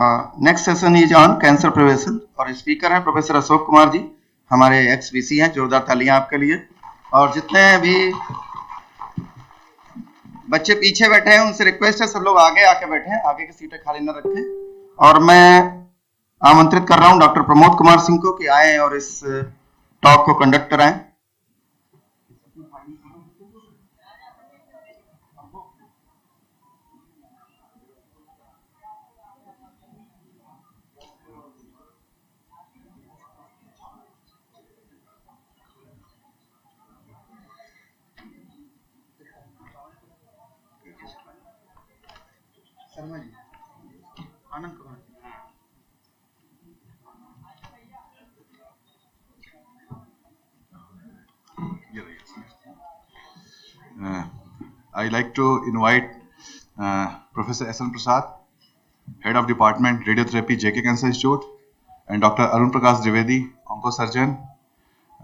Next session is on cancer prevention और speaker हैं professor Ashok Kumar ji, हमारे एक्स वीसी हैं। जोरदार तालियां आपके लिए। और जितने भी बच्चे पीछे बैठे हैं उनसे रिक्वेस्ट है सब लोग आगे आके बैठे, आगे की सीटें खाली न रखें। और मैं आमंत्रित कर रहा हूं डॉक्टर प्रमोद कुमार सिंह को कि आए और इस टॉक को कंडक्ट कराएं। Anand Kumar I like to invite Professor S.N. Prasad, Head of Department Radiotherapy, JK Cancer Institute, and Dr. Arun Prakash Dwivedi, Oncosurgeon,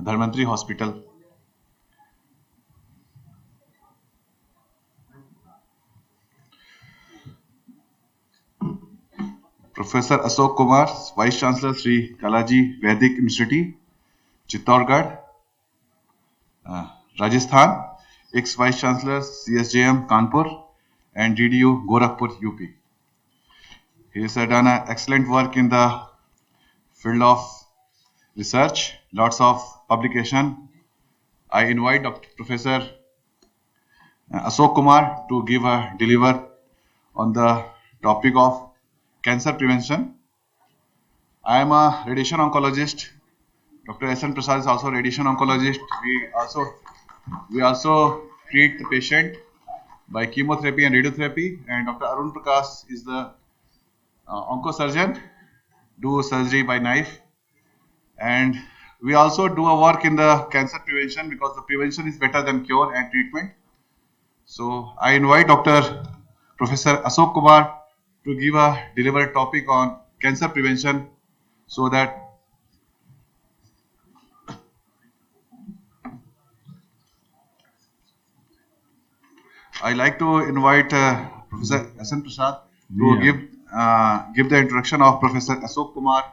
Dharmantri Hospital. Professor Ashok Kumar, Vice Chancellor Sri Kalaji Vedic University, Chittorgarh, Rajasthan, ex-Vice Chancellor CSJM Kanpur and DDU Gorakhpur UP. He has done excellent work in the field of research, lots of publication. I invite Professor Ashok Kumar to deliver on the topic of cancer prevention. I am a radiation oncologist. Dr. S.N. Prasad is also a radiation oncologist. We also treat the patient by chemotherapy and radiotherapy, and Dr. Arun Prakash is the oncosurgeon, do surgery by knife, and we also do a work in the cancer prevention because the prevention is better than cure and treatment. So I invite Dr. Professor Ashok Kumar to deliver a topic on cancer prevention, so that I like to invite Professor S.N. Prasad to give the introduction of Professor Ashok Kumar.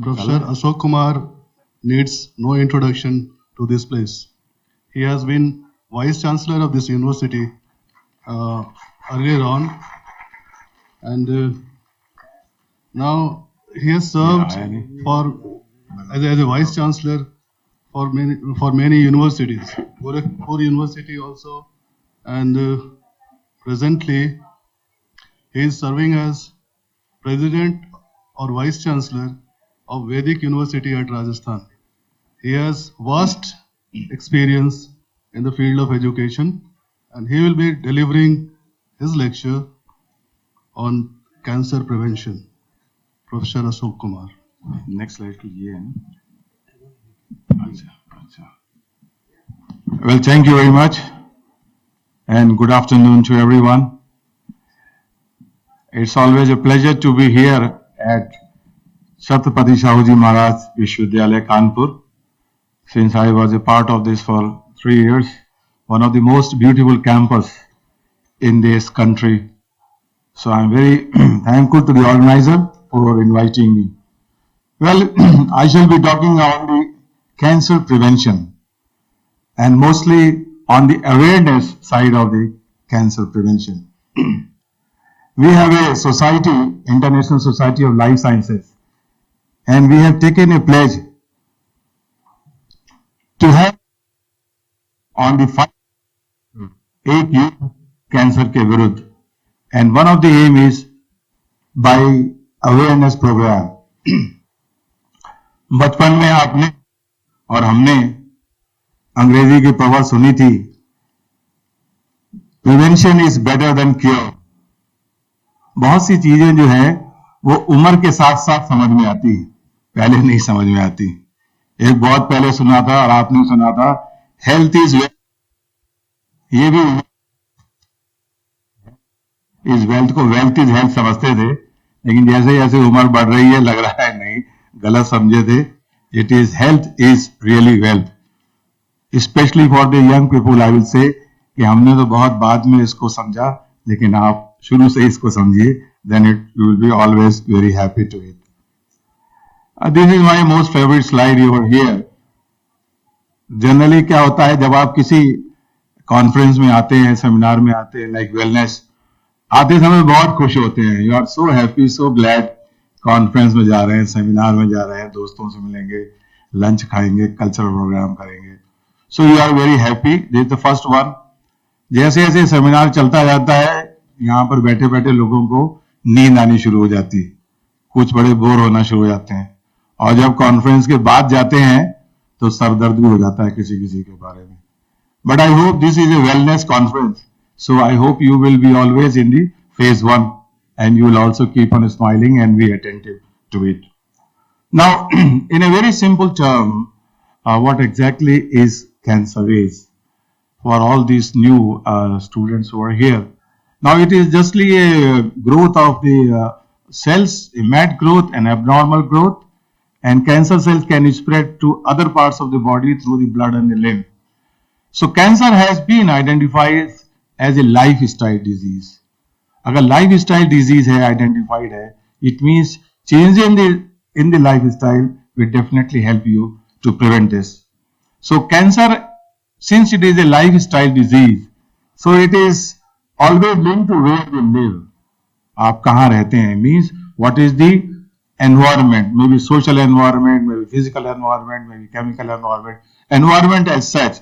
Professor Ashok Kumar needs no introduction to this place. He has been Vice Chancellor of this university earlier on, and now he has served as a Vice Chancellor for many universities, Gorakhpur University also, and presently he is serving as President or Vice Chancellor of Vedic University at Rajasthan. He has vast experience in the field of education, and he will be delivering his lecture on cancer prevention. Professor Ashok Kumar. Next slide, please. Well, thank you very much, and good afternoon to everyone. It's always a pleasure to be here at Chhatrapati Shahuji Maharaj Vishwavidyalaya, Kanpur. Since I was a part of this for 3 years, one of the most beautiful campus in this country. So I'm very thankful to the organizer for inviting me. Well, I shall be talking on the cancer prevention and mostly on the awareness side of the cancer prevention. We have a society, International Society of Life Sciences, and we have taken a pledge to have on the fight एक युद्ध cancer के विरुद्ध, and one of the aim is by awareness program. बचपन में आपने और हमने अंग्रेजी की प्रवाद सुनी थी, prevention is better than cure. बहुत सी चीजें जो है वो उम्र के साथ साथ समझ में आती है, पहले नहीं समझ में आती। एक बहुत पहले सुना था और आपने सुना था, हेल्थ इज वेल्थ, ये भी इस वेल्थ को वेल्थ इज हेल्थ समझते थे, लेकिन जैसे जैसे उम्र बढ़ रही है लग रहा है नहीं, गलत समझे थे। It is health is really wealth. Specially for the young people I will say कि हमने तो बहुत बाद में इसको समझा, लेकिन आप शुरू से इसको समझिए, then it you will be always very happy to it. This is my most favourite slide over here. Generally क्या होता है जब आप किसी कॉन्फ्रेंस में आते हैं, सेमिनार में आते हैं, लाइक वेलनेस, आते समय बहुत खुश होते हैं. You are so happy, so glad conference में जा रहे हैं, सेमिनार में जा रहे हैं, दोस्तों से मिलेंगे, लंच खाएंगे, कल्चरल प्रोग्राम करेंगे. So you are very happy. This is the first one. जैसे जैसे सेमिनार चलता जाता है, यहाँ पर बैठे बैठे लोगों को नींद आनी शुरू हो जाती है, कुछ बड़े बोर होना शुरू हो जाते हैं, और जब कॉन्फ्रेंस के बाद जाते हैं तो सरदर्द भी हो जाता है किसी किसी के बारे में. But I hope this is A wellness conference, so I hope you will be always in the phase 1 and you will also keep on smiling and be attentive to it. Now, in a very simple term, what exactly is cancer is for all these new students who are here. Now, it is justly a growth of the cells, a mad growth and abnormal growth, and cancer cells can spread to other parts of the body through the blood and the lymph. So, cancer has been identified as a lifestyle disease. अगर lifestyle disease है, identified है, it means change in the lifestyle will definitely help you to prevent this. So cancer, since it is a lifestyle disease, so it is always linked to where you live. आप कहाँ रहते हैं, means what is the environment, maybe social environment, maybe physical environment, maybe chemical environment as such.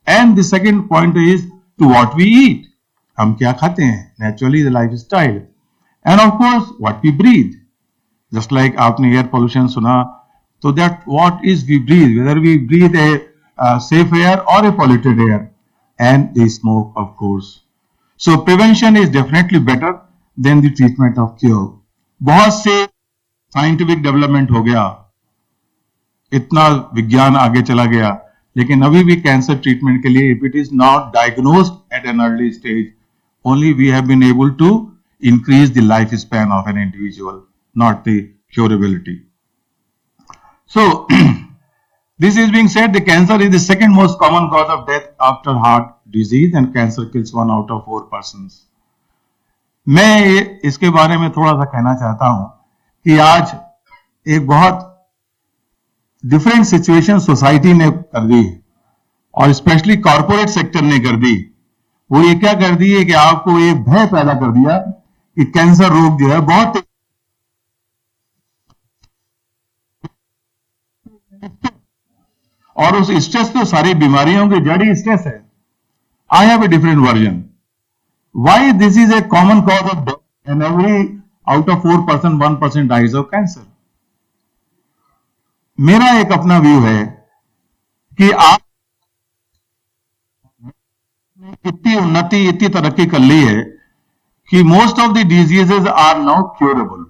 And the second point is to what we eat. हम क्या खाते हैं, naturally the lifestyle, and of course what we breathe. Just like आपने air pollution सुना, so that what is we breathe, whether we breathe a safe air or a polluted air, and the smoke of course. So prevention is definitely better than the treatment of cure. बहुत से scientific development हो गया, इतना विज्ञान आगे चला गया, लेकिन अभी भी कैंसर ट्रीटमेंट के लिए if it is not diagnosed at an early stage, only we have been able to increase the lifespan of an individual, not the curability. So, this is being said, the cancer is the second most common cause of death after heart disease, and cancer kills 1 out of 4 persons. मैं इसके बारे में थोड़ा सा कहना चाहता हूं कि आज एक बहुत डिफरेंट सिचुएशन सोसाइटी ने कर दी है, और स्पेशली कॉर्पोरेट सेक्टर ने कर दी. वो ये क्या कर दी है कि आपको एक भय पैदा कर दिया कि कैंसर रोग जो है बहुत, और उस स्ट्रेस तो सारी बीमारियों की जड़ ही स्ट्रेस है. I have a different version. Why this is a common cause of death, and every out of 4% 1% dies of cancer. मेरा एक अपना व्यू है कि आप इतनी उन्नति, इतनी तरक्की कर ली है कि most of the diseases are now curable.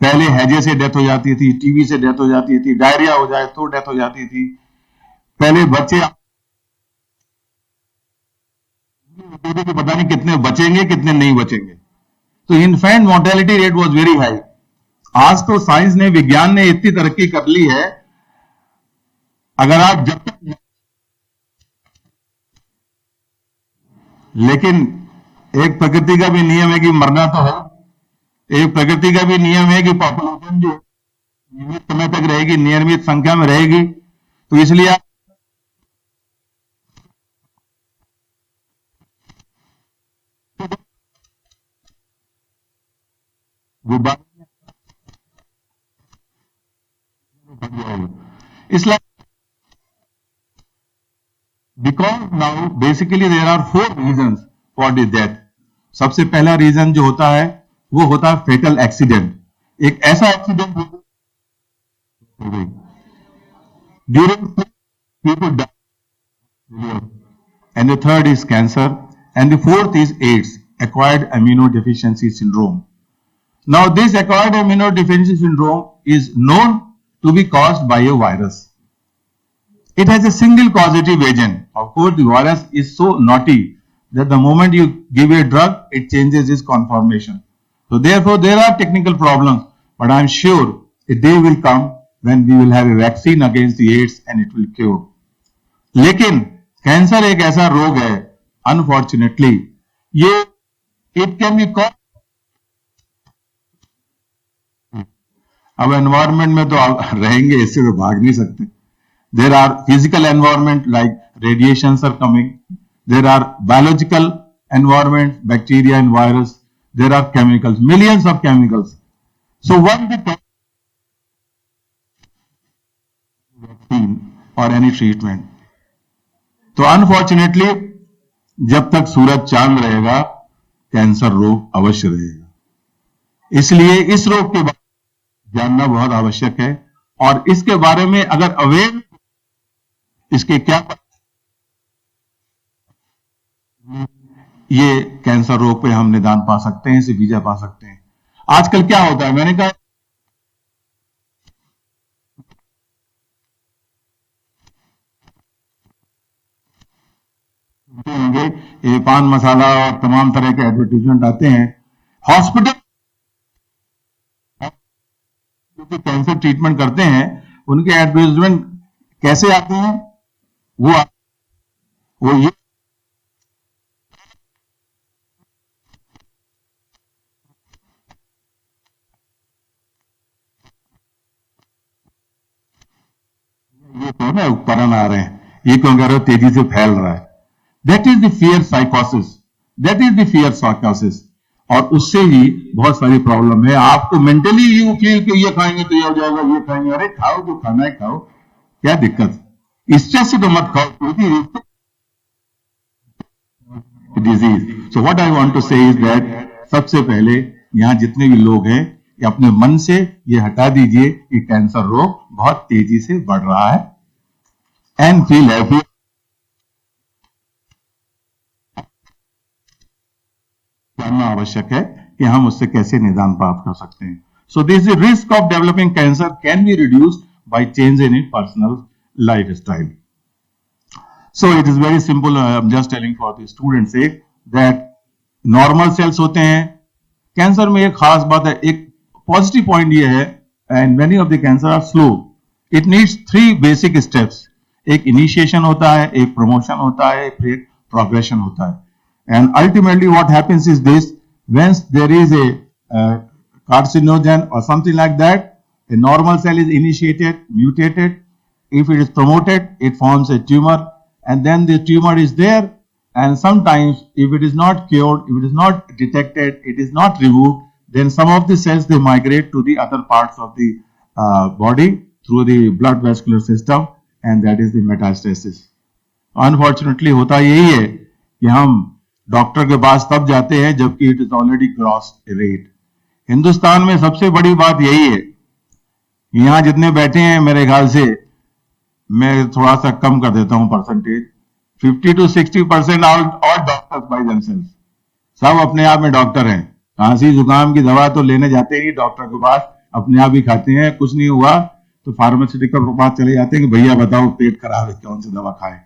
पहले हैजे से डेथ हो जाती थी, टीबी से डेथ हो जाती थी, डायरिया हो जाए तो डेथ हो जाती थी. पहले बच्चे पता नहीं कितने बचेंगे कितने नहीं बचेंगे, तो infant mortality rate was very high. आज तो साइंस ने, विज्ञान ने इतनी तरक्की कर ली है, अगर आप जब तक, लेकिन एक प्रकृति का भी नियम है कि मरना तो है, एक प्रकृति का भी नियम है कि पॉपुलेशन जो नियमित समय तक रहेगी, नियमित संख्या में रहेगी, तो इसलिए आप इसलिए because now basically there are 4 reasons for the death. सबसे पहला रीजन जो होता है वो होता है फेटल एक्सीडेंट. एक ऐसा एक्सीडेंट हो गई during people die, and the third is cancer, and the fourth is AIDS, acquired immunodeficiency syndrome. Now this acquired immunodeficiency syndrome is known to be caused by a virus. It has a single causative agent. Of course, the virus is so naughty that the moment you give a drug, it changes its conformation. So therefore, there are technical problems, but I am sure a day will come when we will have a vaccine against the AIDS and it will cure. लेकिन cancer एक ऐसा रोग है, unfortunately, ये it can be cause. अब environment में तो आप रहेंगे, इससे तो भाग नहीं सकते। There are physical environment like radiations are coming, there are biological environment, bacteria and virus, there are chemicals, millions of chemicals. So one the vaccine और एनी ट्रीटमेंट, तो अनफॉर्चुनेटली जब तक सूरज चांद रहेगा कैंसर रोग अवश्य रहेगा। इसलिए इस रोग के बारे में जानना बहुत आवश्यक है, और इसके बारे में अगर अवेयर, इसके क्या, ये कैंसर रोग पे हम निदान पा सकते हैं, इसे वीजा पा सकते हैं। आजकल क्या होता है, मैंने कहा होंगे, ये पान मसाला और तमाम तरह के एडवर्टीजमेंट आते हैं। हॉस्पिटल जो कैंसर ट्रीटमेंट करते हैं उनके एडवर्टीजमेंट कैसे आते हैं, वो ये तो ना उपकरण आ रहे हैं, ये क्यों कह रहे हो, तेजी से फैल रहा है। That is the fear साइकोसिस, that is the fear साइकोसिस, और उससे ही बहुत सारी प्रॉब्लम है। आपको मेंटली यू फील कि ये खाएंगे तो ये हो जाएगा, ये खाएंगे, अरे खाओ जो खाना है खाओ, क्या दिक्कत, स्ट्रेस से तो मत खाओ, क्योंकि disease. So what I want to say is that सबसे पहले यहां जितने भी लोग हैं, ये अपने मन से ये हटा दीजिए कि कैंसर रोग बहुत तेजी से बढ़ रहा है, एंड फील हैप्पी। जानना आवश्यक है कि हम उससे कैसे निदान प्राप्त कर सकते हैं। So this risk of developing cancer can be reduced by change in personal lifestyle. So it is very simple. I'm just telling for the students sake that normal cells होते हैं। कैंसर में एक खास बात है, एक पॉजिटिव पॉइंट ये है, and many of the cancer are slow. It needs 3 basic steps. एक इनिशिएशन होता है, एक प्रमोशन होता है, फिर प्रोग्रेशन होता है। And ultimately what happens is this: once there is a carcinogen or something like that, a normal cell is initiated, mutated. If it is promoted, it forms a tumor. And then the tumor is there, and sometimes if it is not cured, if it is not detected, it is not removed, then some of the cells they migrate to the other parts of the body through the blood vascular system, and that is the metastasis. Unfortunately होता यही है कि हम doctor के पास तब जाते हैं जबकि it is already cross rate. Hindustan में सबसे बड़ी बात यही है, यहां जितने बैठे हैं मेरे ख्याल से, मैं थोड़ा सा कम कर देता हूं percentage, 50 to 60% all doctors by themselves, सब अपने आप में डॉक्टर हैं। खांसी जुकाम की दवा तो लेने जाते ही डॉक्टर के पास, अपने आप ही खाते हैं, कुछ नहीं हुआ तो फार्मास्यूटिकल के पास चले जाते हैं कि भैया बताओ पेट खराब है, कौन सी दवा खाएं।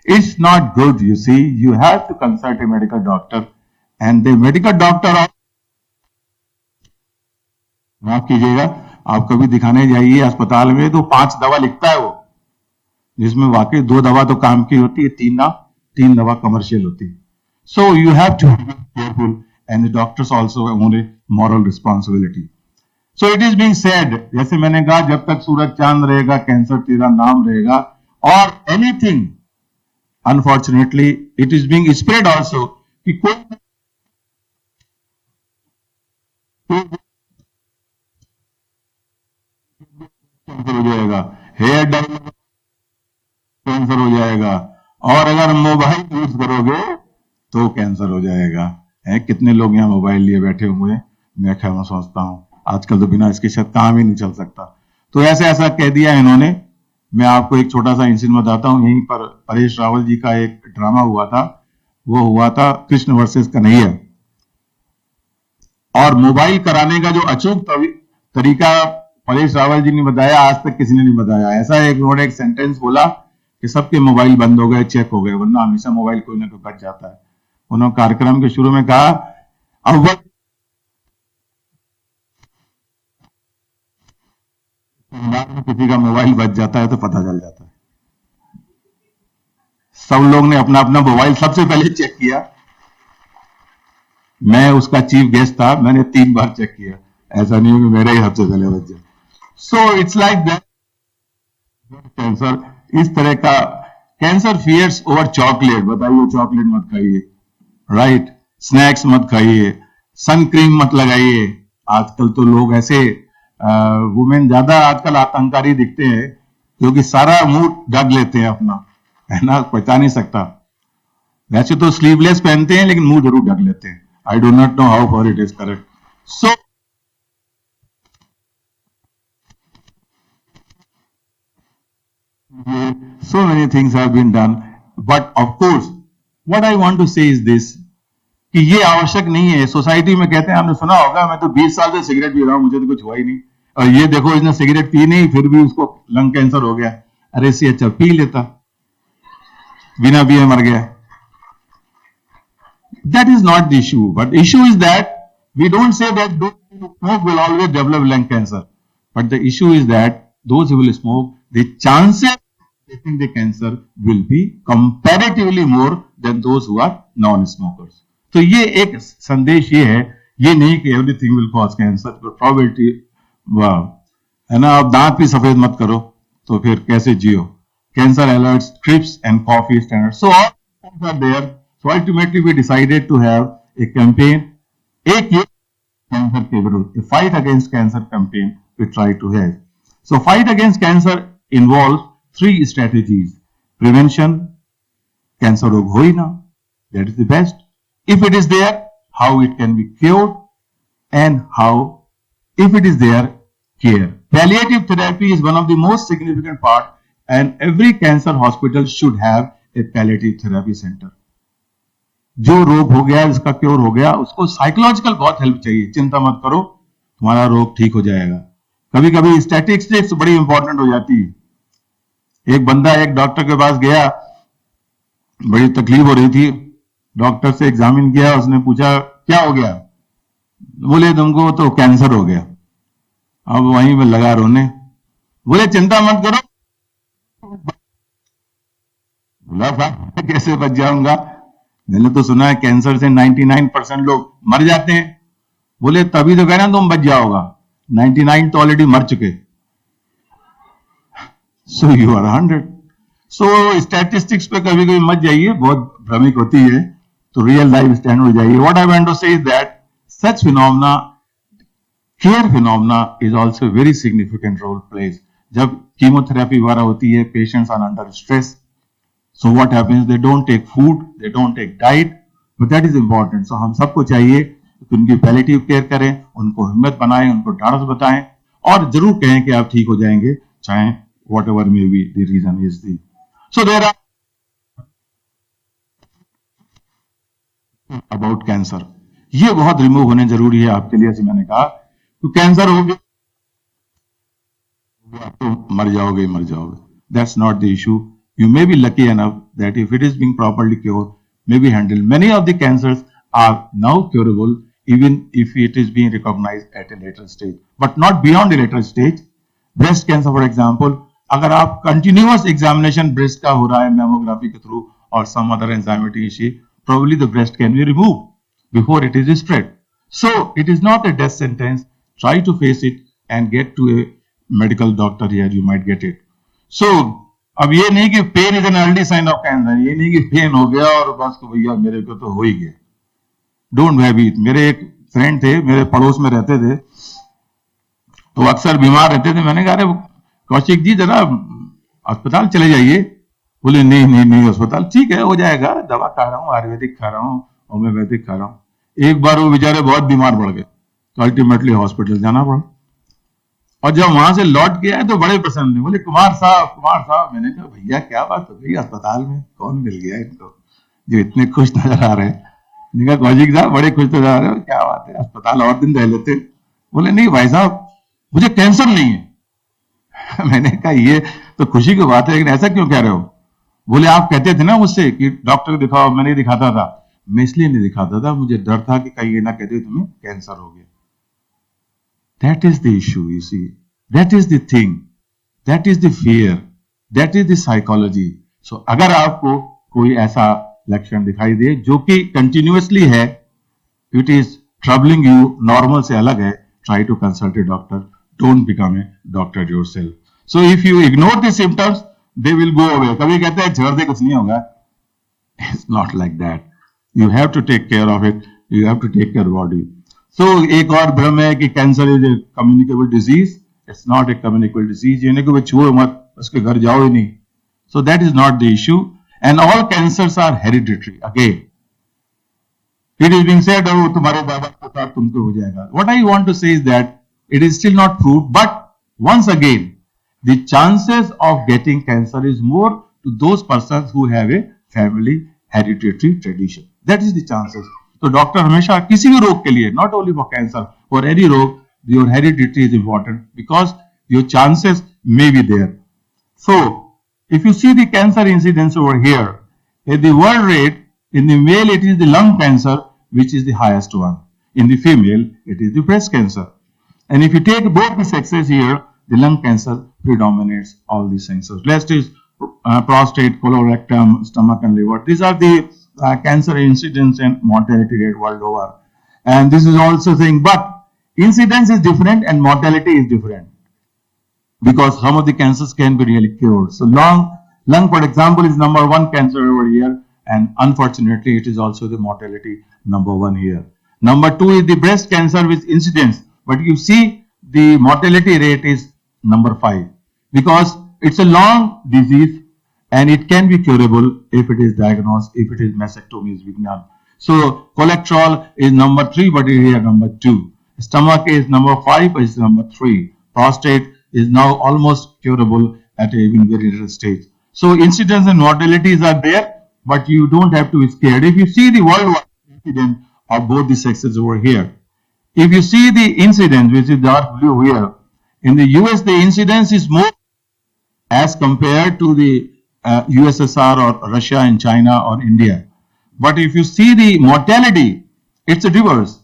It's not good, you see, you have to consult a medical doctor, and the medical doctor, माफ कीजिएगा, आप कभी दिखाने जाइए अस्पताल में तो 5 दवा लिखता है वो, जिसमें वाकई 2 दवा तो काम की होती है, 3 दवा कमर्शियल होती है। So you have to be careful, and the doctors also own a moral responsibility. So it is being said, जैसे मैंने कहा, जब तक सूरज चांद रहेगा कैंसर तेरा नाम रहेगा, और anything, unfortunately it is being spread also कि कोई कैंसर हो जाएगा, हेयर डाई कैंसर हो जाएगा, और अगर मोबाइल यूज करोगे तो कैंसर हो जाएगा। है कितने लोग यहाँ मोबाइल लिए बैठे हुए हैं, मैं ख्याल समझता हूँ आजकल तो बिना इसके शायद काम ही नहीं चल सकता। तो ऐसा कह दिया इन्होंने। मैं आपको एक छोटा सा इंसिडेंट बताता हूँ। यहीं पर परेश रावल जी का एक ड्रामा हुआ था, वो हुआ था कृष्ण वर्सेस कन्हैया, और मोबाइल कराने का जो अचूक तरीका परेश रावल जी ने बताया, आज तक किसी ने नहीं बताया। ऐसा उन्होंने एक सेंटेंस बोला कि सबके मोबाइल बंद हो गए, चेक हो गए, वरना हमेशा मोबाइल कोई ना कोई बच जाता है। उन्होंने कार्यक्रम के शुरू में कहा, अब किसी का मोबाइल बच जाता है तो पता चल जाता है। सब लोग ने अपना अपना मोबाइल सबसे पहले चेक किया। मैं उसका चीफ गेस्ट था, मैंने 3 बार चेक किया। ऐसा नहीं हो कि मेरे ही सबसे पहले बच जाए। So it's like that. Cancer इस तरह का, कैंसर फियर्स ओवर चॉकलेट। बताइए, चॉकलेट मत खाइए, राइट? स्नैक्स मत खाइए, सन क्रीम मत लगाइए। आजकल तो लोग ऐसे वुमेन ज्यादा आजकल आतंकारी दिखते हैं क्योंकि सारा मुंह ढक लेते हैं अपना, है ना, पता नहीं सकता। वैसे तो स्लीवलेस पहनते हैं लेकिन मुंह जरूर ढक लेते हैं। I do not know how for it is correct. So so many things have been done, but of course what I want to say is this, कि ये आवश्यक नहीं है। सोसाइटी में कहते हैं, आपने सुना होगा, मैं तो 20 साल से सिगरेट पी रहा हूं, मुझे तो कुछ हुआ ही नहीं, और ये देखो इसने सिगरेट पी नहीं फिर भी उसको लंग कैंसर हो गया। अरे इससे अच्छा पी लेता, बिना पिए मर गया। That is not the issue, but the issue is that we don't say that those who smoke will always develop lung cancer, but the issue is that those who will smoke, the chances of getting the cancer will be comparatively more than those who are non-smokers. तो ये एक संदेश ये है, ये नहीं कि everything will cause cancer, probability है ना। आप दांत भी सफेद मत करो तो फिर कैसे जियो? Cancer alerts, trips and coffee standard, so all are there. So ultimately we decided to have a campaign, एक ये कैंसर के विरुद्ध, a fight against cancer campaign we try to have. So fight against cancer involves 3 strategies. Prevention, cancer रोग हो ही ना, that is the best. If it is there, how it can be cured, and how, if it is there, care. Palliative therapy is one of the most significant part, and every cancer hospital should have a palliative therapy center. जो रोग हो गया, जिसका cure हो गया, उसको psychological बहुत help चाहिए। चिंता मत करो, तुम्हारा रोग ठीक हो जाएगा। कभी कभी स्टैटिस्टिक्स बड़ी इंपॉर्टेंट हो जाती है। एक बंदा एक डॉक्टर के पास गया, बड़ी तकलीफ हो रही थी, डॉक्टर से एग्जामिन किया, उसने पूछा क्या हो गया? बोले तुमको तो कैंसर हो गया। अब वहीं में लगा रोने। बोले चिंता मत करो। बोला साहब कैसे बच जाऊंगा? मैंने तो सुना है कैंसर से 99% लोग मर जाते हैं। बोले तभी तो कहना तुम बच जाओगा, 99 तो ऑलरेडी मर चुके, so you are 100। So statistics पे कभी कभी मत जाइए, बहुत भ्रमिक होती है, तो रियल लाइफ स्टैंड हो जाइए। What I want to say is that such phenomena, care phenomena is also very significant role plays. जब कीमोथेरेपी वगैरह होती है, patients are under stress, so what happens, they don't take food, they don't take diet, but that is important. So हम सबको चाहिए कि उनकी palliative care करें, उनको हिम्मत बनाएं, उनको ढाढ़स बताएं, और जरूर कहें कि आप ठीक हो जाएंगे, चाहे whatever may be the reason is the. So there are about cancer, ये बहुत रिमूव होने जरूरी है आपके लिए। जैसे मैंने कहा, तो कैंसर हो गया तो मर जाओगे ही मर जाओगे, that's not the issue. You may be lucky enough that if it is being properly cured, may be handled. Many of the cancers are now curable, even if it is being recognized at a later stage, but not beyond the later stage. Breast cancer, for example, अगर आप continuous examination breast का हो रहा है mammography के through or some other enzymatic issue, probably the breast can be removed before it is spread. So it is not a death sentence. Try to face it and get to a medical doctor here. You might get it. So अब ये नहीं कि pain is an early sign of cancer, ये नहीं कि pen हो गया और बस को भैया मेरे को तो हो ही गया। Don't have it. मेरे एक फ्रेंड थे, मेरे पड़ोस में रहते थे, तो अक्सर बीमार रहते थे। मैंने कहा अरे कौशिक जी जरा अस्पताल चले जाइए। बोले नहीं नहीं नहीं अस्पताल, ठीक है हो जाएगा, दवा खा रहा हूँ, आयुर्वेदिक खा रहा हूँ, होम्योपैथिक खा रहा हूँ। एक बार वो बेचारे बहुत बीमार पड़ गए, तो अल्टीमेटली हॉस्पिटल जाना पड़ा। और जब वहां से लौट के आए तो बड़े प्रसन्न थे, बोले कुमार साहब। मैंने कहा भैया क्या बात हो गई, अस्पताल में कौन मिल गया इनको जो इतने खुश नजर आ रहे हैं? मैंने कहा कौशिक साहब बड़े खुश नजर आ रहे हो, क्या बात है, अस्पताल और दिन रह लेते। बोले नहीं भाई साहब मुझे कैंसर नहीं है। मैंने कहा ये तो खुशी की बात है, लेकिन ऐसा क्यों कह रहे हो? बोले आप कहते थे ना मुझसे कि डॉक्टर को दिखाओ, मैं नहीं दिखाता था। मैं इसलिए नहीं दिखाता था, मुझे डर था कि कहीं ये ना कहते तुम्हें कैंसर हो गया। That is the issue, you see. That is the thing. That is the fear. That is the psychology. So, अगर आपको कोई ऐसा लक्षण दिखाई दे जो कि कंटिन्यूअसली है, it is troubling you, normal से अलग है, try to consult a doctor, don't become a doctor yourself. So if you ignore the symptoms they will go away. कभी कहते हैं झड़ दे कुछ नहीं होगा, it's not like that. You have to take care of it, you have to take care body. So एक और भ्रम है कि cancer is a communicable disease. It's not a communicable disease. यानी कि छुओ मत, उसके घर जाओ ही नहीं. So that is not the issue. And all cancers are hereditary. Again it is being said, oh, तुम्हारे बाबा के साथ तुमको हो जाएगा. What I want to say is that it is still not proved, but once again, the chances of getting cancer is more to those persons who have a family hereditary tradition. That is the chances. तो doctor हमेशा किसी भी रोग के लिए, not only for cancer, for any रोग, your heredity is important because your chances may be there. So, if you see the cancer incidence over here, at the world rate, in the male it is the lung cancer which is the highest one. In the female it is the breast cancer. And if you take both the sexes here, the lung cancer predominates all these cancers. Rest is prostate, colorectum, stomach and liver. These are the cancer incidence and mortality rate world over. And this is also saying, but incidence is different and mortality is different because some of the cancers can be really cured. So lung for example is number one cancer over here, and unfortunately it is also the mortality number one here. Number two is the breast cancer with incidence, but you see the mortality rate is number 5 because it's a long disease and it can be curable if it is diagnosed, if it is mastectomy is being done. So cholesterol is number 3, but here number 2. Stomach is number 5, but it's number 3. Prostate is now almost curable at a even very early stage. So incidence and mortalities are there, but you don't have to be scared. If you see the worldwide incidence of both the sexes over here, if you see the incidence, which is dark blue here, in the US the incidence is more as compared to the USSR or Russia and China or India. But if you see the mortality, it's a reverse.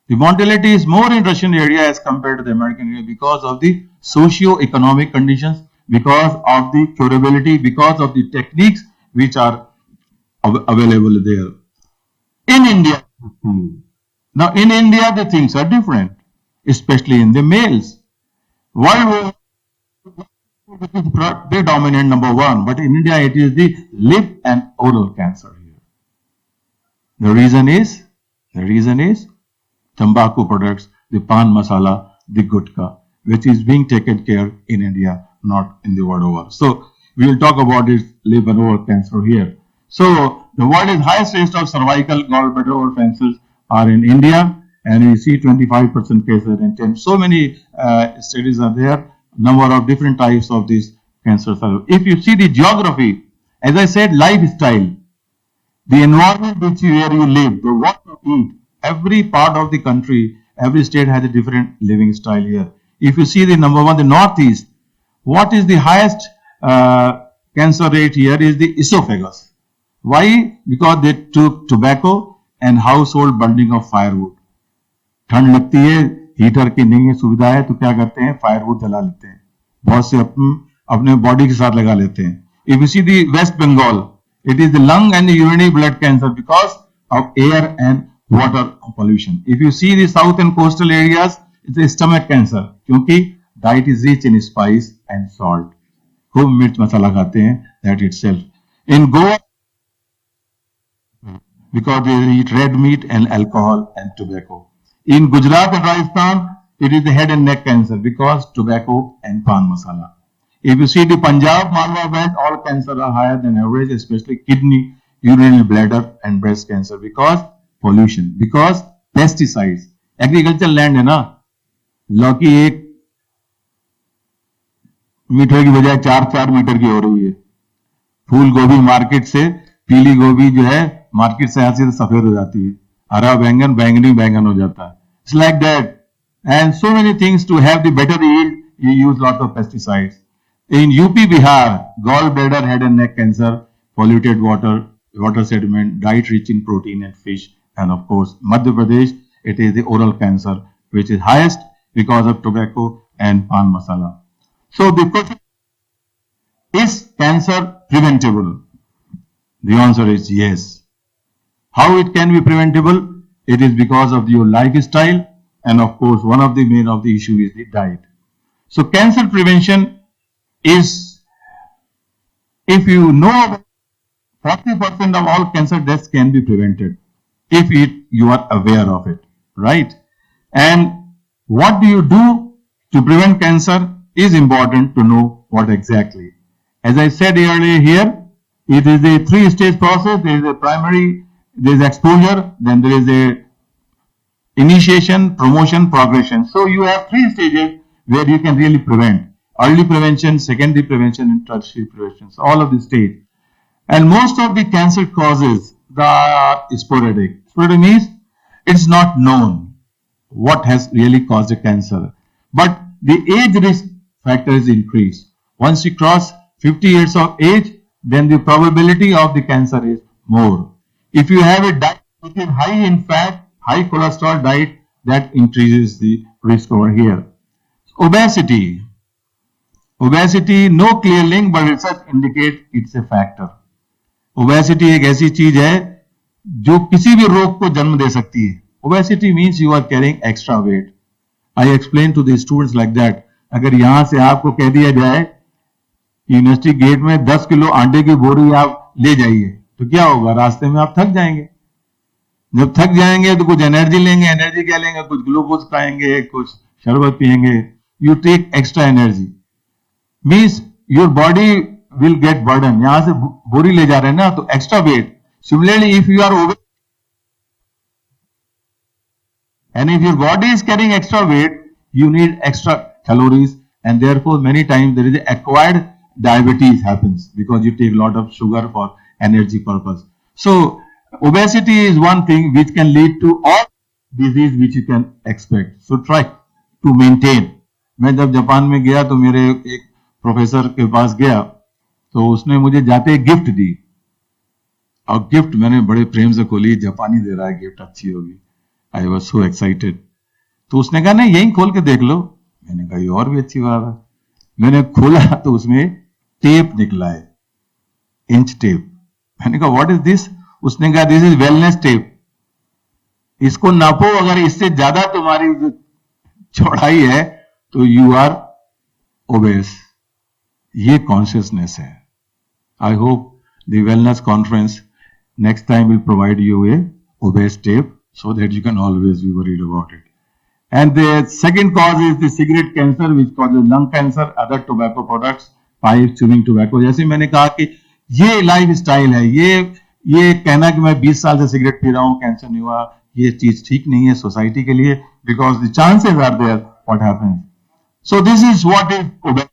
The mortality is more in Russian area as compared to the American area because of the socio-economic conditions, because of the curability, because of the techniques which are available there. In India, now in India the things are different, especially in the males. Worldwide it is predominant number 1, but in India it is the lip and oral cancer here. The reason is tobacco products, the pan masala, the gutka, which is being taken care in India, not in the world over. So we will talk about this lip and oral cancer here. So the world is highest rate of cervical gallbladder over cancers are in India, and you see 25% cases in 10. So many studies are there. Number of different types of these cancers are. If you see the geography, as I said, lifestyle, the environment where you live, the what you eat, every part of the country, every state has a different living style here. If you see the number 1, the Northeast, what is the highest cancer rate here is the esophagus. Why? Because they took tobacco and household burning of firewood. ठंड लगती है, heater की नहीं है सुविधा है, तो क्या करते हैं, फायरवुड जला लेते हैं. बहुत से अपने बॉडी के साथ लगा लेते हैं. If you see the West Bengal, it is the lung and the urinary blood cancer because of air and water pollution. If you see the south and coastal areas, it's a stomach cancer क्योंकि diet is rich in spice and salt. खूब मिर्च मसाला खाते हैं, that itself. In Goa, because they eat red meat and alcohol and tobacco. In Gujarat and Rajasthan, it is the head and neck cancer because tobacco and pan masala. If you see the Punjab, Malwa belt, all cancer are higher than average, especially kidney, urinary bladder and breast cancer because pollution, because pesticides. Agricultural land है ना, लौकी 1 metre की बजाय 4 metre की हो रही है. फूल गोभी मार्केट से, पीली गोभी जो है मार्केट से आती है तो सफेद हो जाती है. हरा बैंगन बैंगनी बैंगन हो जाता है. It's like that. And so many things to have the better yield, you use lots of pesticides. In UP, Bihar, gallbladder, head and neck cancer, polluted water, water sediment, diet rich in protein and fish, and of course, Madhya Pradesh, it is the oral cancer, which is highest because of tobacco and pan masala. So the question, is cancer preventable? The answer is yes. How it can be preventable? It is because of your lifestyle, and of course, one of the main of the issue is the diet. So cancer prevention is, if you know, 40% of all cancer deaths can be prevented if you are aware of it, right? And what do you do to prevent cancer is important to know what exactly. As I said earlier here, it is a 3-stage process. There is a primary, there is exposure, then there is a initiation, promotion, progression. So you have 3 stages where you can really prevent. Early prevention, secondary prevention, and tertiary prevention. So all of these stages. And most of the cancer causes are sporadic. Sporadic means it's not known what has really caused the cancer. But the age risk factor is increased. Once you cross 50 years of age, then the probability of the cancer is more. If you have a diet which is high in fat, high cholesterol diet, that increases the risk over here. Obesity. Obesity, no clear link, but research indicates it's a factor. Obesity एक ऐसी चीज है जो किसी भी रोग को जन्म दे सकती है. Obesity means you are carrying extra weight. I explain to the students like that. अगर यहां से आपको कह दिया जाए यूनिवर्सिटी गेट में 10 किलो आटे की बोरी आप ले जाइए, तो क्या होगा? रास्ते में आप थक जाएंगे. जब थक जाएंगे तो कुछ एनर्जी लेंगे. एनर्जी क्या लेंगे? कुछ ग्लूकोज खाएंगे, कुछ शरबत पिएंगे. You take extra energy. Means your body will get burden. यहां से बोरी ले जा रहे हैं ना, तो extra weight. Similarly if you are over and if your body is carrying extra weight, you need extra calories, and therefore many times there is acquired diabetes happens because you take a lot of sugar for energy purpose. So obesity is one thing which can lead to all disease which you can expect. So try to maintain. मैं जब Japan में गया तो मेरे एक professor के पास गया, तो उसने मुझे जाते गिफ्ट दी, और गिफ्ट मैंने बड़े प्रेम से खोली. जापानी दे रहा है गिफ्ट, अच्छी होगी. I was so excited. तो उसने कहा नहीं, यही खोल के देख लो. मैंने कहा ये और भी अच्छी बात है. मैंने खोला तो उसमें टेप निकला है, इंच टेप. मैंने कहा व्हाट इज दिस? उसने कहा दिस इज वेलनेस टेप. इसको नापो, अगर इससे ज्यादा तुम्हारी चौड़ाई है तो यू आर ओबेस. ये कॉन्शियसनेस है. I hope the wellness conference next time will provide you a obese tape so that you can always be worried about it. And the second cause is the cigarette cancer, which causes lung cancer, other tobacco products, pipe, chewing tobacco. जैसे मैंने कहा कि ये life style है, ये कहना कि मैं 20 साल से सिगरेट पी रहा हूँ, कैंसर नहीं हुआ, ये चीज ठीक नहीं है सोसाइटी के लिए, because the chances are there what happens. So this is what is obesity.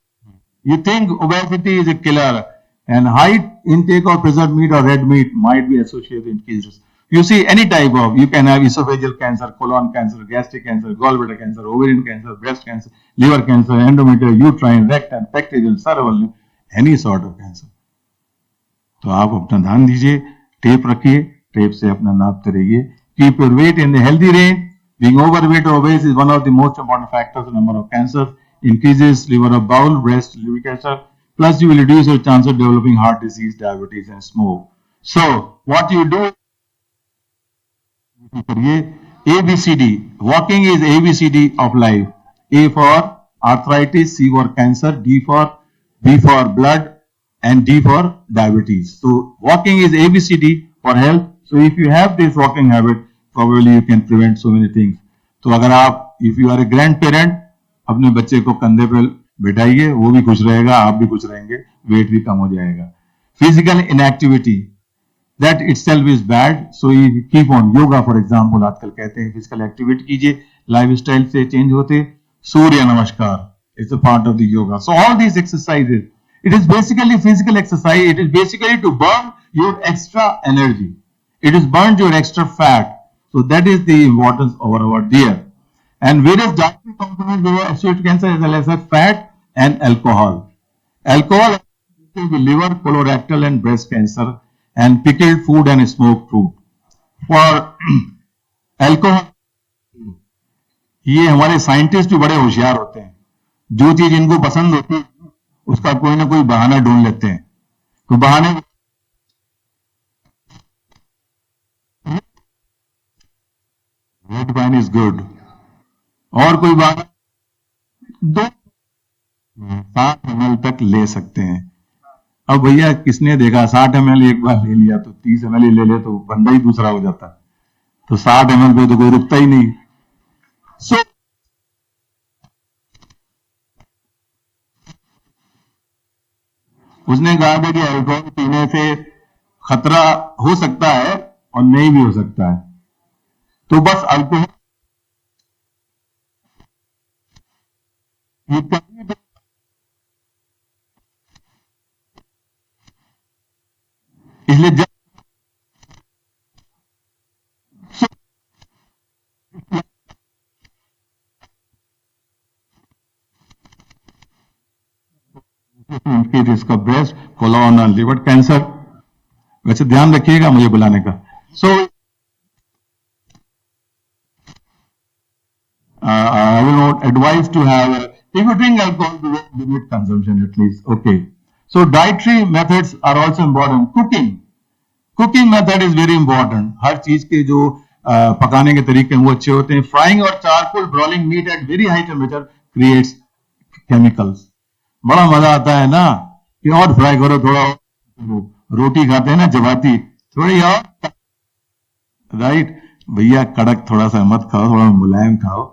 You think obesity is a killer, and high intake of preserved meat or red meat might be associated with increased risk. You see any type of, you can have esophageal cancer, colon cancer, gastric cancer, gallbladder cancer, ovarian cancer, breast cancer, liver cancer, endometrial, uterine, rectal, bacterial, cerebral, any sort of cancer. तो आप अपना ध्यान दीजिए, tape रखिए, tape से अपना नापते रहिए. Keep your weight in the healthy range. Being overweight or obese is one of the most important factors in the number of cancers. Increases liver of bowel, breast, liver cancer. Plus you will reduce your chance of developing heart disease, diabetes, and smoke. So what you do? ABCD. Walking is ABCD of life. A for arthritis, C for cancer, B for blood, and D for diabetes. So walking is ABCD for health. So if you have this walking habit, probably you can prevent so many things. तो अगर आप, if you are a grandparent, अपने बच्चे को कंधे पे बैठाइए, वो भी खुश रहेगा, आप भी खुश रहेंगे, वेट भी कम हो जाएगा. Physical inactivity. That itself is bad, so you keep on. Yoga for example, आजकल कहते हैं physical activity कीजिए, lifestyle से change होते. सूर्य नमस्कार, it's a part of the yoga. So all these exercises, it is basically physical exercise. It is basically to burn your extra energy. It is burn your extra fat. So that is the importance over there. And various dietary components of associated cancer, as well as fat and alcohol. Alcohol is the liver, colorectal, and breast cancer. And pickled food and smoked food. For alcohol, ये हमारे scientist भी बड़े होशियार होते हैं. जो चीज इनको पसंद होती है उसका कोई ना कोई बहाना ढूंढ लेते हैं. तो बहाने That wine is good. और कोई बात, 60 ml तक ले सकते हैं। अब भैया किसने देखा 60 ml एक बार ले लिया तो 30 ml ले ले तो बंदा ही दूसरा हो जाता, तो 60 ml पे तो कोई रुकता ही नहीं। सो उसने कहा था कि अल्कोहल पीने से खतरा हो सकता है और नहीं भी हो सकता है, तो बस अल्कोहल इसलिए जब उनकी रिस्क ऑफ ब्रेस्ट कोलोन और लिवर कैंसर, वैसे ध्यान रखिएगा मुझे बुलाने का। सो I will not advise to have if you drink alcohol to limit consumption at least. Okay. So dietary methods are also important. Cooking method is very important. हर चीज के जो पकाने के तरीके हैं वो अच्छे होते हैं। Frying or charcoal broiling meat at very high temperature creates chemicals. बड़ा मजा आता है ना कि और फ्राई करो, थोड़ा रोटी खाते हैं ना चपाती, थोड़ी और राइट भैया, कड़क थोड़ा सा मत खाओ, थोड़ा मुलायम खाओ।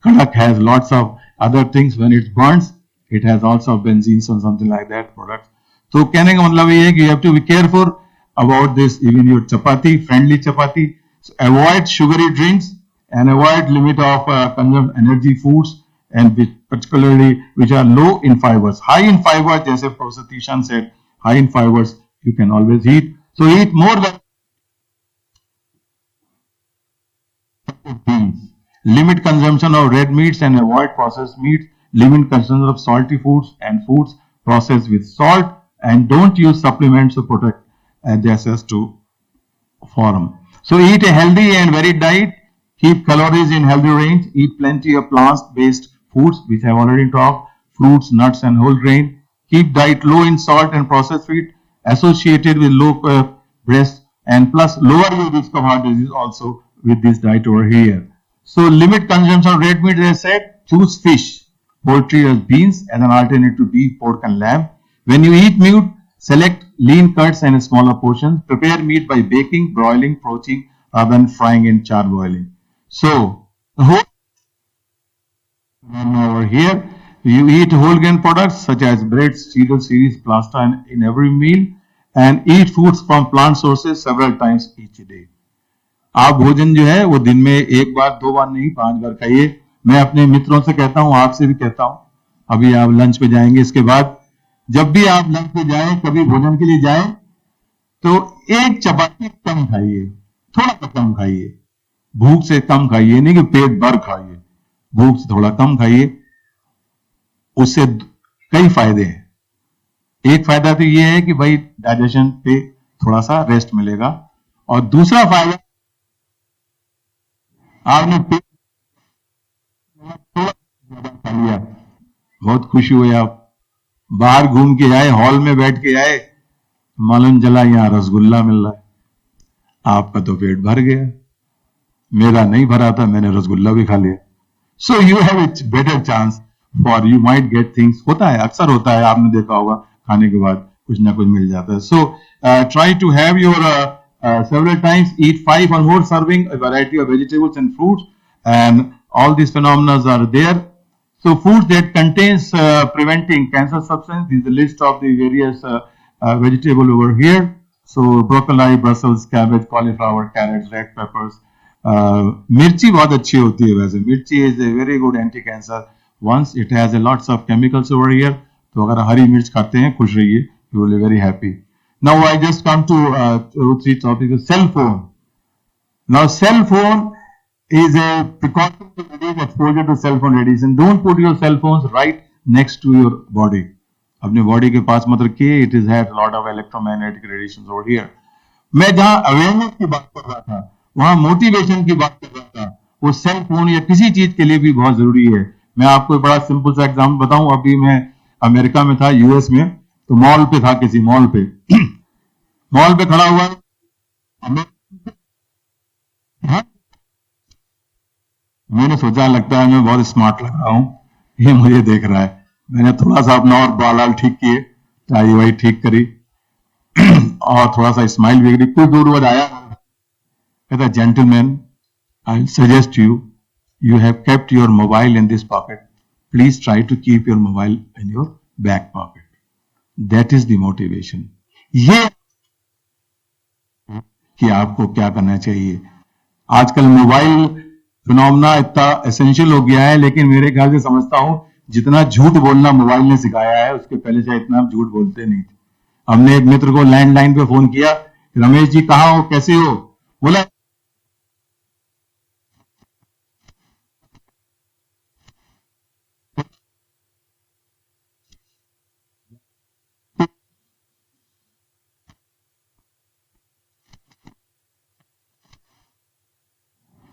कड़क has lots of other things when it burns, it has also benzene or something like that products. तो कहने का मतलब ये है कि you have to be careful about this, even your chapati, friendly chapati. So avoid sugary drinks and avoid limit of consume energy foods and particularly which are low in fibers. High in fibers, जैसे Professor Tishan said, high in fibers you can always eat. So eat more than beans. Limit consumption of red meats and avoid processed meats. Limit consumption of salty foods and foods processed with salt, and don't use supplements to protect the access to form. So eat a healthy and varied diet. Keep calories in healthy range. Eat plenty of plant-based foods, which I have already talked, fruits, nuts, and whole grain. Keep diet low in salt and processed food associated with low breast, and plus lower your risk of heart disease also with this diet over here. So limit consumption of red meat, as I said. Choose fish, poultry or beans as an alternative to beef, pork, and lamb. When you eat meat, select lean cuts and smaller portions. Prepare meat by baking, broiling, poaching, rather than frying and charbroiling. So the whole over here, you eat whole grain products such as bread, cereal, cereals, pasta in every meal, and eat foods from plant sources several times each day. आप भोजन जो है वो दिन में एक बार, 2 बार नहीं, 5 बार खाइए। मैं अपने मित्रों से कहता हूँ, आपसे भी कहता हूँ, अभी आप लंच पे जाएंगे, इसके बाद जब भी आप लंच पे जाएं, कभी भोजन के लिए जाएं, तो एक चपाती कम खाइए, थोड़ा सा कम खाइए, भूख से कम खाइए, नहीं कि पेट भर खाइए, भूख से थोड़ा कम खाइए। उससे कई फायदे हैं। एक फायदा तो ये है कि भाई डाइजेशन पे थोड़ा सा रेस्ट मिलेगा, और दूसरा फायदा आपने पेट थोड़ा ज्यादा खा लिया, बहुत खुशी हुई, आप बाहर घूम के आए, हॉल में बैठ के आए, मालूम चला यहाँ रसगुल्ला मिल रहा है, आपका तो पेट भर गया, मेरा नहीं भरा था, मैंने रसगुल्ला भी खा लिया। सो you have it better chance for you might get things. होता है, अक्सर होता है, आपने देखा होगा खाने के बाद कुछ ना कुछ मिल जाता है। So try to have your several times, eat 5 or more serving, a variety of vegetables and fruits, and all these phenomena are there. So foods that contains preventing cancer substance, this is the list of the various vegetable over here. So broccoli, Brussels, cabbage, cauliflower, carrots, red peppers. मिर्ची बहुत अच्छी होती है वैसे, मिर्ची is a very good anti-cancer once it has a lots of chemicals over here. तो अगर हरी मिर्च खाते हैं, खुश रहिए, you will be very happy. Now I just come to 2-3 topics. Cell phone. Now cell phone is a precaution to reduce exposure to cell phone radiation. Don't put your cell phones right next to your body. अपने body के पास मत रखिए. It is had a lot of electromagnetic radiations over here. मैं जहाँ awareness की बात कर रहा था, वहां मोटिवेशन की बात कर रहा था, वो सेल फोन या किसी चीज के लिए भी बहुत जरूरी है। मैं आपको बड़ा सिंपल सा एग्जाम्पल बताऊं। अभी मैं अमेरिका में था, यूएस में, तो मॉल पे था, किसी मॉल पे मॉल पे खड़ा हुआ, मैंने सोचा लगता है मैं बहुत स्मार्ट लग रहा हूं, ये मुझे देख रहा है। मैंने थोड़ा सा अपना और बाल वाल ठीक किए, टाई वाई ठीक करी और थोड़ा सा स्माइल भी करी। कुछ दूर बाद आया, कहता gentleman, I suggest you, you have kept your mobile in this pocket, please try to keep your mobile in your back pocket. That is the motivation. ये कि आपको क्या करना चाहिए। आजकल मोबाइल फिनोमेना इतना एसेंशियल हो गया है, लेकिन मेरे ख्याल से समझता हूं जितना झूठ बोलना मोबाइल ने सिखाया है, उसके पहले से इतना हम झूठ बोलते नहीं थे। हमने एक मित्र को लैंडलाइन पे फोन किया, रमेश जी कहाँ हो, कैसे हो? बोला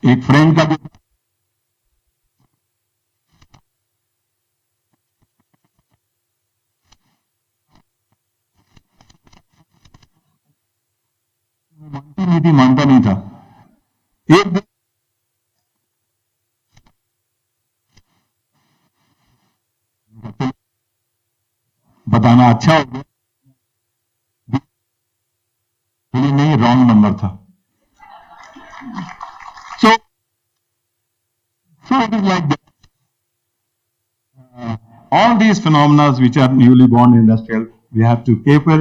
एक फ्रेंड का भी मानता नहीं था। एक दिन बताना अच्छा हो गया, बोले नहीं रॉन्ग नंबर था। सो it is like all these phenomena which are newly born industrial, we have to cater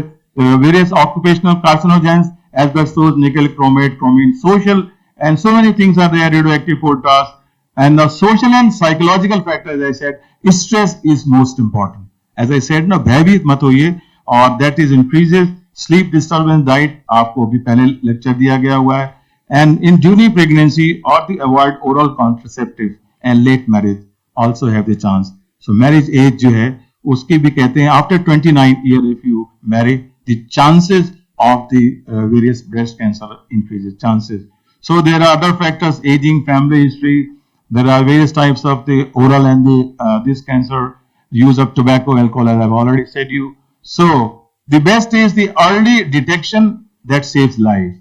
various occupational carcinogens, asbestos, nickel, chromate, chromine, social, and so many things are there, radioactive potas, and the social and psychological factor, as I said, stress is most important. As I said, ना भयभीत मत होइए, और that is increases sleep disturbance, diet, आपको भी पहले lecture दिया गया हुआ है, and in during pregnancy or the avoid oral contraceptive and late marriage also have the chance. So marriage age जो है उसकी भी कहते हैं after 29 year if you marry, the chances of the various breast cancer increases chances. So there are other factors, aging, family history. There are various types of the oral and the this cancer, use of tobacco, alcohol, as I've already said you. So the best is the early detection that saves life.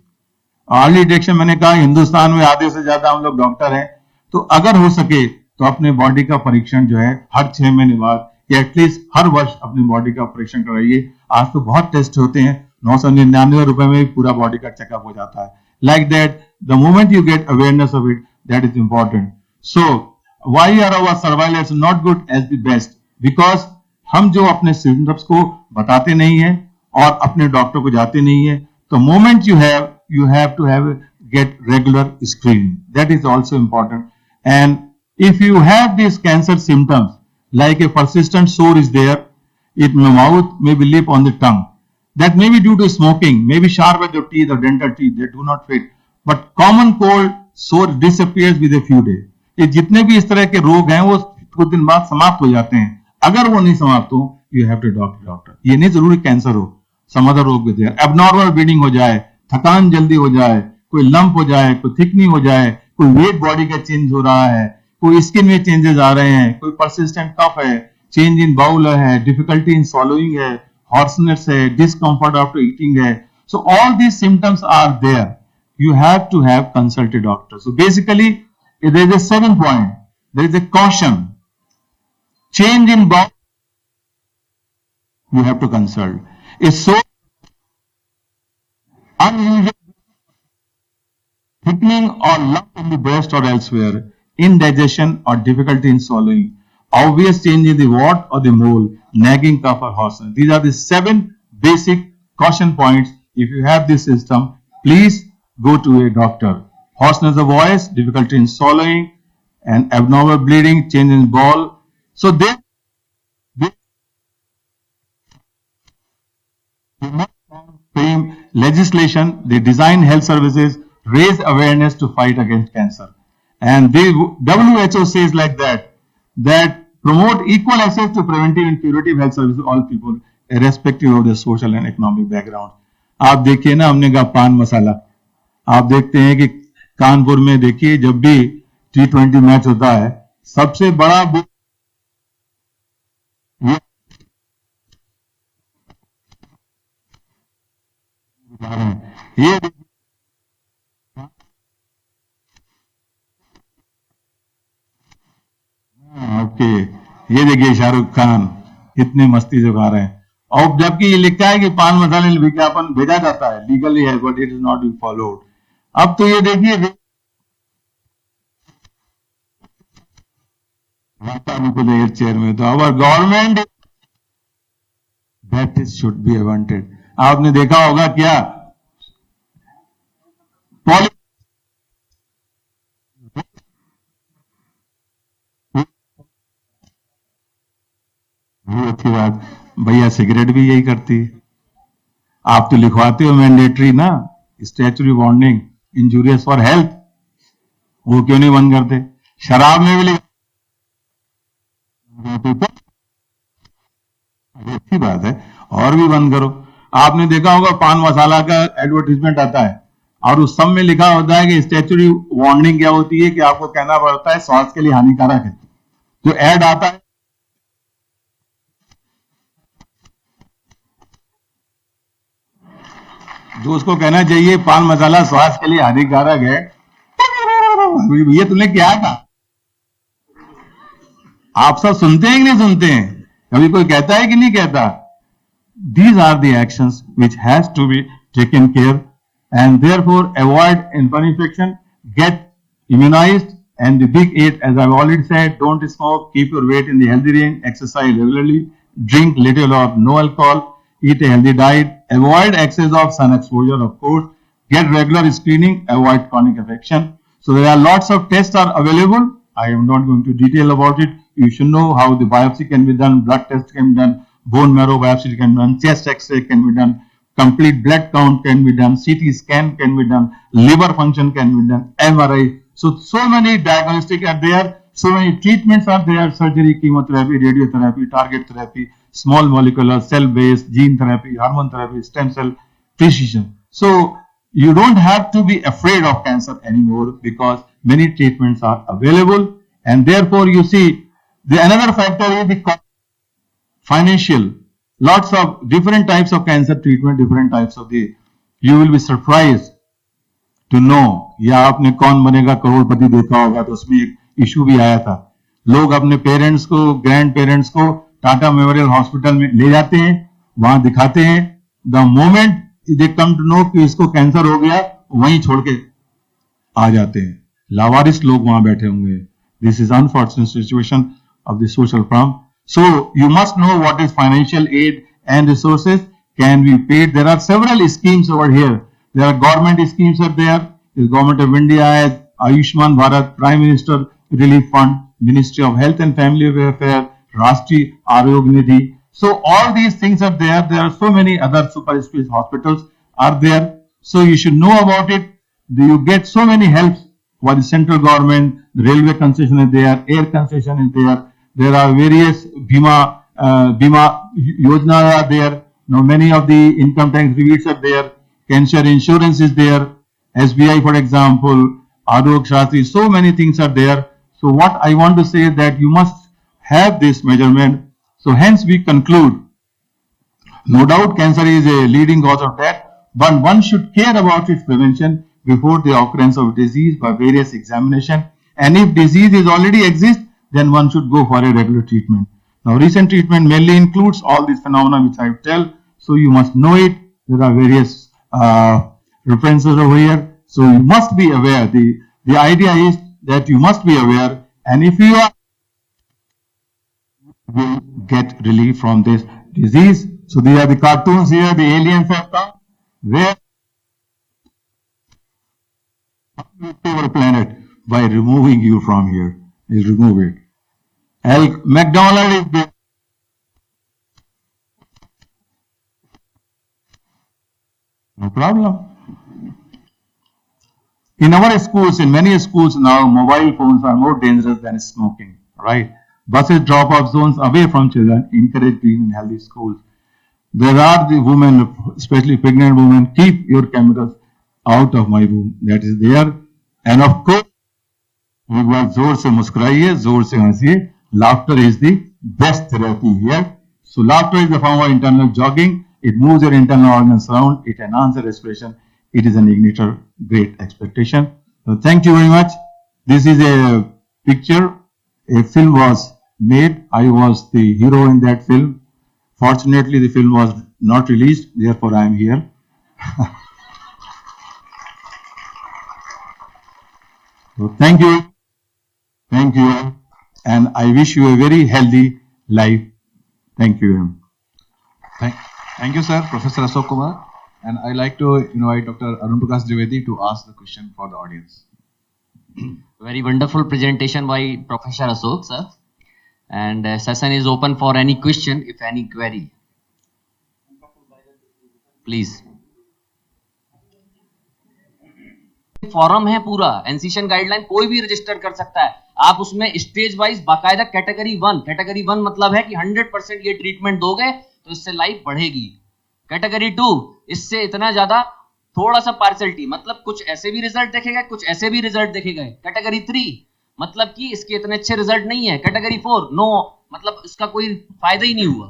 Early detection, मैंने कहा हिंदुस्तान में आधे से ज्यादा हम लोग doctor हैं, तो अगर हो सके तो अपने बॉडी का परीक्षण जो है हर 6 महीने बाद या एटलीस्ट हर वर्ष अपनी बॉडी का परीक्षण कराइए। आज तो बहुत टेस्ट होते हैं, 999 रुपए में भी पूरा बॉडी का चेकअप हो जाता है। Like that the moment you get awareness of it, that is important. So why are our survivals not good as the best? Because हम जो अपने सिम्टम्स को बताते नहीं है और अपने डॉक्टर को जाते नहीं है। तो moment you have to get regular screening. That is also important. And if you have these cancer symptoms, like a persistent sore is there, it may mouth, maybe lip, on the tongue. That may be due to smoking, maybe sharp at the teeth or dental teeth, they do not fit. But common cold sore disappears with a few days. ये जितने भी इस तरह के रोग हैं वो कुछ दिन बाद समाप्त हो जाते हैं। अगर वो नहीं समाप्त हो, you have to talk to doctor. ये नहीं जरूरी कैंसर हो, some other रोग भी there. Abnormal bleeding हो जाए, थकान जल्दी हो जाए, कोई लंप हो जाए, कोई थिकनिंग हो जाए, कोई वेट बॉडी का चेंज हो रहा है, कोई स्किन में चेंजेस आ रहे हैं, कोई परसिस्टेंट कफ है, चेंज इन बाउल है, डिफिकल्टी इन सॉलोइंग है, हॉर्सनेस है, डिस्कम्फर्ट आफ्टर ईटिंग है। So all these symptoms are there, you have to have consult a doctor. So basically there is a 7 point, there is a caution, change in bowel, you have to consult. It's so unusual thickening or lump in the breast or elsewhere, indigestion or difficulty in swallowing, obvious change in the wart or the mole, nagging cough or hoarseness. These are the 7 basic caution points. If you have this system, please go to a doctor. Hoarseness of voice, difficulty in swallowing, and abnormal bleeding, change in bowel. So they frame legislation, they design health services, raise awareness to fight against cancer. And the WHO says like that promote equal access to preventive and curative health services to all people, irrespective of their social and economic background. आप देखिए ना, हमने कहा पान मसाला, आप देखते हैं कि कानपुर में देखिए जब भी T20 मैच होता है, सबसे बड़ा ये कि ये देखिए शाहरुख खान इतनी मस्ती से खा रहे हैं, और जबकि ये लिखा है कि पान मसाले विज्ञापन भेजा जाता है, लीगली है, but it is not be followed. अब तो ये देखिए वातानुकूल चेयर में, तो our government that is should be wanted. आपने देखा होगा क्या अच्छी बात, भैया सिगरेट भी यही करती है। आप तो लिखवाते हो मैंडेटरी ना, statutory warning injurious for health, वो क्यों नहीं बंद करते? शराब में भी लिख, अच्छी बात है, और भी बंद करो। आपने देखा होगा पान मसाला का एडवर्टीजमेंट आता है और उस सब में लिखा होता है कि स्टैच्यूटरी वार्निंग क्या होती है, कि आपको कहना पड़ता है स्वास्थ्य के लिए हानिकारक है। जो एड आता है जो उसको कहना चाहिए पान मसाला स्वास्थ्य के लिए हानिकारक है, ये तुमने क्या कहा? आप सब सुनते हैं कि नहीं सुनते हैं? कभी कोई कहता है कि नहीं कहता? These are the actions which has to be taken care, and therefore avoid infection, get immunized, and the big 8, as I've already said, don't smoke, keep your weight in the healthy range, exercise regularly, drink little or no alcohol, eat a healthy diet, avoid excess of sun exposure, of course, get regular screening, avoid chronic infection. So there are lots of tests are available. I am not going to detail about it. You should know how the biopsy can be done, blood test can be done, bone marrow biopsy can be done, chest x-ray can be done, complete blood count can be done, CT scan can be done, liver function can be done, MRI. So many diagnostic are there, so many treatments are there, surgery, chemotherapy, radiotherapy, target therapy, small molecular, cell-based, gene therapy, hormone therapy, stem cell, precision. So you don't have to be afraid of cancer anymore because many treatments are available, and therefore you see another factor is the financial. Lots of different types of cancer treatment, different types of the, you will be surprised to know, या आपने कौन बनेगा करोड़पति देखा होगा, तो उसमें एक issue भी आया था। लोग अपने पेरेंट्स को, ग्रैंड पेरेंट्स को टाटा मेमोरियल हॉस्पिटल में ले जाते हैं, वहां दिखाते हैं, the moment they come to know कि इसको कैंसर हो गया, वहीं छोड़ के आ जाते हैं। लावारिस लोग वहां बैठे होंगे। This is unfortunate situation of the social problem. So you must know what is financial aid and resources can be paid. There are several schemes over here. There are government schemes are there. The government of India has Ayushman Bharat, Prime Minister Relief Fund, Ministry of Health and Family Welfare, Rashtriya Arogya Nidhi. So all these things are there. There are so many other super specialist hospitals are there. So you should know about it. You get so many helps by the central government. The railway concession is there, air concession is there. There are various Bima Yojana are there. Now many of the income tax rebates are there. Cancer insurance is there. SBI, for example, Arog Shastri, so many things are there. So what I want to say is that you must have this measurement. So hence we conclude, no doubt cancer is a leading cause of death, but one should care about its prevention before the occurrence of disease by various examination. And if disease is already exists, then one should go for a regular treatment. Now recent treatment mainly includes all these phenomena which I tell, so you must know it. There are various references over here, so you must be aware. The idea is that you must be aware, and if you are, will get relief from this disease. So these are the cartoons here, the aliens have come, where our planet by removing you from here. Is remove it. McDonald is there. No problem. In our schools, in many schools now, mobile phones are more dangerous than smoking, right? Buses drop off zones away from children, encourage clean and healthy schools. There are the women, especially pregnant women, keep your cameras out of my room. That is there. And of course, एक बार जोर से मुस्कुराइए, जोर से हंसिए. Laughter is the best therapy here. So laughter is the form of internal jogging. It moves your internal organs around. It enhances respiration. It is an ignitor, great expectation. So thank you very much. This is a picture. A film was made. I was the hero in that film. Fortunately, the film was not released, therefore I am here. So thank you, and I wish you a very healthy life. Thank you. Thank you, sir, Professor Ashok Kumar. And I like to invite Dr. Arun Prakash Dwivedi to ask the question for the audience. Very wonderful presentation by Professor Ashok, sir. And session is open for any question, if any query. Please. Forum है पूरा, एनसीशन guideline कोई भी register कर सकता है. आप उसमें stage wise बाकायदा कैटेगरी 1 मतलब है कि 100% ये ट्रीटमेंट दोगे तो इससे लाइफ बढ़ेगी. कैटेगरी 2 इससे इतना ज्यादा थोड़ा सा पार्शियलिटी, मतलब कुछ ऐसे भी रिजल्ट देखेगा, कुछ ऐसे भी रिजल्ट देखेगा. कैटेगरी 3 मतलब कि इसके इतने अच्छे रिजल्ट नहीं है. कैटेगरी 4 नो, मतलब इसका कोई फायदा ही नहीं हुआ.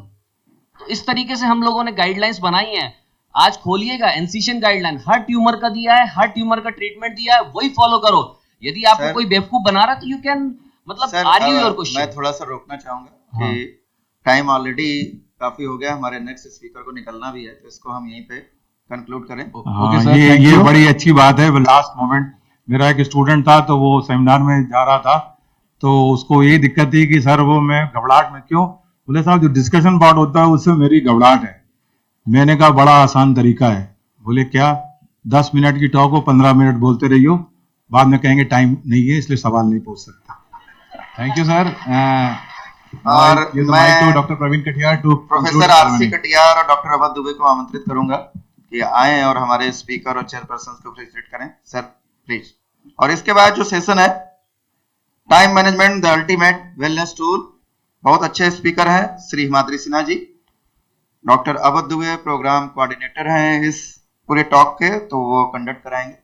तो इस तरीके से हम लोगों ने गाइडलाइंस बनाई हैं. आज खोलिएगा एनसीशन गाइडलाइन, हर ट्यूमर का दिया है, हर ट्यूमर का ट्रीटमेंट दिया है, वही फॉलो करो. यदि आपको कोई बेवकूफ बना रहा तो यू कैन, मतलब आर यू योर क्वेश्चन. मैं थोड़ा सा रोकना चाहूंगा कि टाइम ऑलरेडी काफी हो गया, हमारे नेक्स्ट स्पीकर को निकलना भी है, तो इसको हम यहीं पे कंक्लूड करें. हाँ, ये बड़ी अच्छी बात है. लास्ट मोमेंट मेरा एक स्टूडेंट था, तो वो सेमिनार में जा रहा था, तो उसको ये दिक्कत थी कि सर वो मैं घबराहट में क्यों. बोले साहब जो डिस्कशन पार्ट होता है उससे मेरी घबराहट है. मैंने कहा बड़ा आसान तरीका है. बोले क्या? 10 मिनट की टॉक हो 15 मिनट बोलते रहियो, बाद में कहेंगे टाइम नहीं है इसलिए सवाल नहीं पूछ सकता. Thank you, sir. और मैं doctor Praveen Katiyar to professor RC Katiyar और डॉक्टर अवध दुबे को आमंत्रित करूंगा कि आए और हमारे स्पीकर और चेयरपर्सन को फेलिसिटेट करें. Sir please. और इसके बाद जो सेशन है, time management the ultimate wellness tool, बहुत अच्छे स्पीकर हैं Shri Himadri Sinha ji. Doctor Awadh Dubey programme coordinator हैं इस पूरे टॉक के, तो वो कंडक्ट कराएंगे.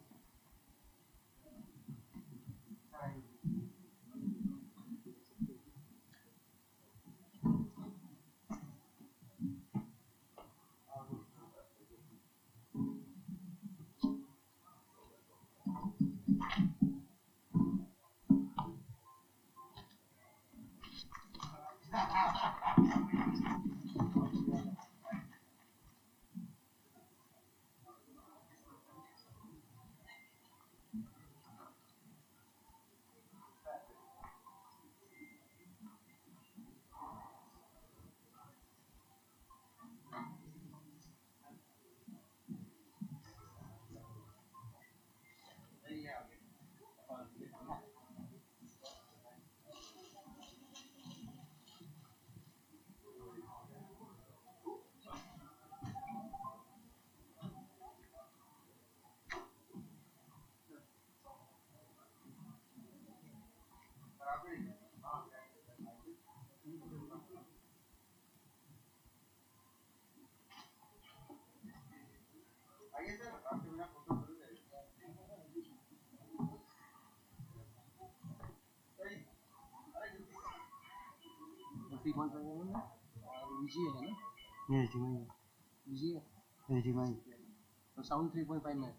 साउंड 3.5 में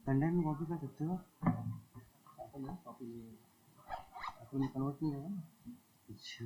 पेनड्राइव में कॉपी कर सकते हो. कॉपी नहीं कन्वर्ट नहीं होगा. अच्छा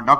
डॉक्टर